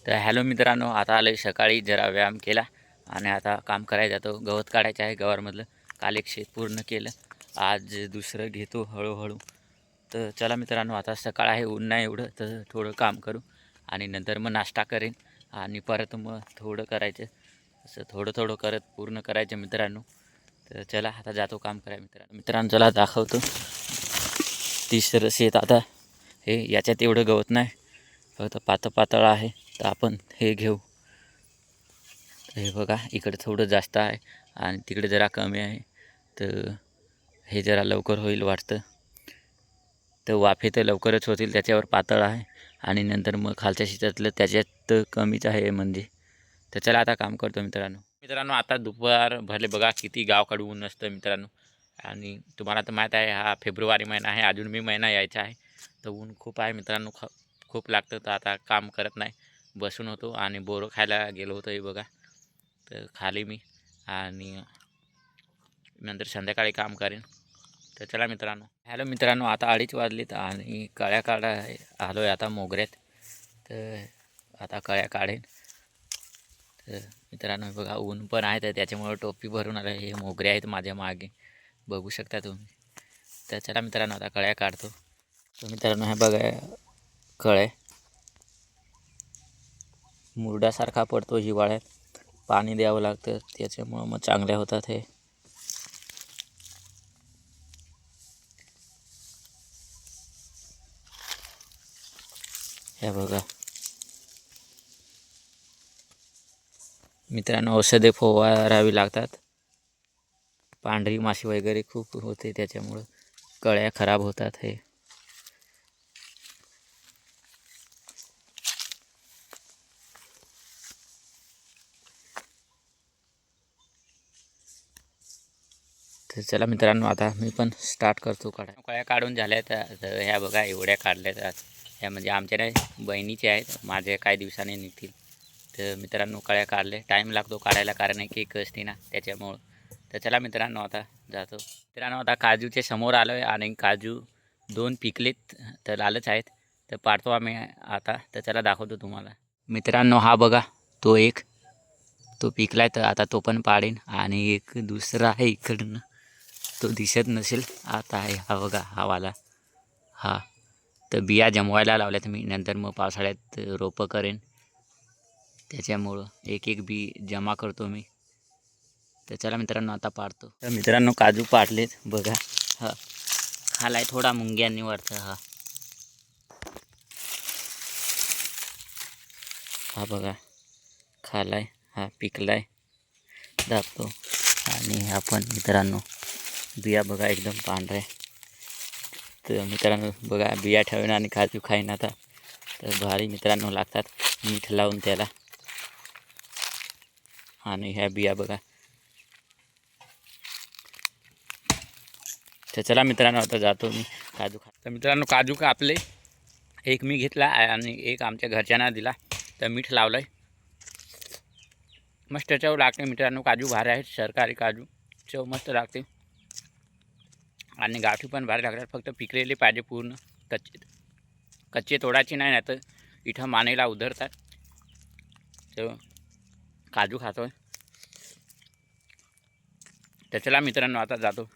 तर हॅलो मित्रांनो, आता आलोय सकाळी जरा व्यायाम केला आणि आता काम करायला जातो. गवत काढायचं आहे गवारमधलं. काल एक शेत पूर्ण केलं, आज दुसरं घेतो हळूहळू. तर चला मित्रांनो, आता सकाळ आहे, ऊन नाही एवढं, तर थोडं काम करू आणि नंतर मग नाश्ता करेन आणि परत मग थोडं करायचं. असं थोडं थोडं करत पूर्ण करायचं मित्रांनो. तर चला आता जातो काम करायला मित्रांनो. चला दाखवतो. तिसरं शेत आता हे, याच्यात एवढं गवत नाही, फक्त पातळ आहे. तर आपण हे घेऊ. हे बघा, इकडे थोडं जास्त आहे आणि तिकडे जरा कमी आहे. तर हे जरा लवकर होईल वाटतं. तर वाफे तर लवकरच होतील, त्याच्यावर पातळ आहे आणि नंतर मग खालच्या शेतातलं त्याच्यात कमीच आहे म्हणजे. तर चला आता काम करतो मित्रांनो. आता दुपार भरले बघा, किती गावाकडे ऊन असतं मित्रांनो. आणि तुम्हाला तर माहीत आहे, हा फेब्रुवारी महिना आहे, अजून मी महिना यायचा आहे. तर ऊन खूप आहे मित्रांनो, खूप लागतं. तर आता काम करत नाही, बसून होतो आणि बोरं खायला गेलो होतो. हे बघा, तर खाली मी आणि नंतर संध्याकाळी काम करेन. तर चला मित्रांनो. हॅलो मित्रांनो, आता 2:30 वाजलेत आणि कळ्या आलो आहे आता मोगऱ्यात. तर आता कळ्या काढेन. तर मित्रांनो बघा, ऊन पण आहे, तर त्याच्यामुळे टोपी भरून आलं. हे मोगरे आहेत माझ्या मागे, बघू शकता तुम्ही. तर चला मित्रांनो, आता कळ्या काढतो. तर मित्रांनो हे बघा, कळे मुरडासारखा पडतो हिवाळ्यात, पाणी द्यावं लागतं, त्याच्यामुळं मग चांगल्या होतात हे. हे बघा मित्रांनो, औषधे फवारावी लागतात. पांढरी माशी वगैरे खूप होते, त्याच्यामुळं कळ्या खराब होतात हे. तर चला मित्रांनो, आता मी पण स्टार्ट करतो काढायला. कळ्या काढून झाल्या. तर ह्या बघा, एवढ्या काढल्यात. ह्या म्हणजे आमच्या नाही, बहिणीच्या आहेत, माझ्या काही दिवसांनी निघतील. तर मित्रांनो, कळ्या काढले. टाईम लागतो काढायला, कारण आहे केक असते ना, त्याच्यामुळं. तर चला मित्रांनो, आता जातो. मित्रांनो, आता काजूच्या समोर आलो आहे आणि काजू 2 पिकलेत, तर लालच आहेत. तर पाडतो आम्ही आता. तर चला दाखवतो तुम्हाला. मित्रांनो हा बघा, तो एक, तो पिकलाय. तर आता तो पण पाडेन आणि एक दुसरा आहे इकडनं, तो दिसत नसेल आता. आहे हा बघा, हा वाला, हा. तर बिया जमवायला लावल्यात मी, नंतर मग पावसाळ्यात रोपं करेन, त्याच्यामुळं एक एक बी जमा करतो मी. तर चला मित्रांनो, आता पाडतो. तर मित्रांनो, काजू पाडलेत बघा. हा खालाय थोडा मुंग्यांनी वरचा. हा बघा, खालाय, हा पिकलाय, दाबतो. आणि हा पण मित्रांनो, बिया बघा एकदम पांढऱ्या. तर मित्रांनो बघा, बिया ठेवून आणि काजू खाईन आता. तर भारी मित्रांनो लागतात, मीठ लावून त्याला. आणि ह्या बिया बघा. तर चला मित्रांनो, आता जातो मी काजू खा. तर मित्रांनो, काजू कापले, एक मी घेतला आणि एक आमच्या घरच्यांना दिला. तर मीठ लावलं आहे, मस्त चव लागते मित्रांनो. काजू भारी आहेत, सरकारी काजू, चव मस्त लागते आणि गाठी पण भारी लागतात. फक्त पिकलेले पाहिजे पूर्ण, कच्चे कच्चे तोडायचे नाही, नाही तर इथं मानेला उधरतात. तर काजू खातो. तर चला मित्रांनो, आता जातो.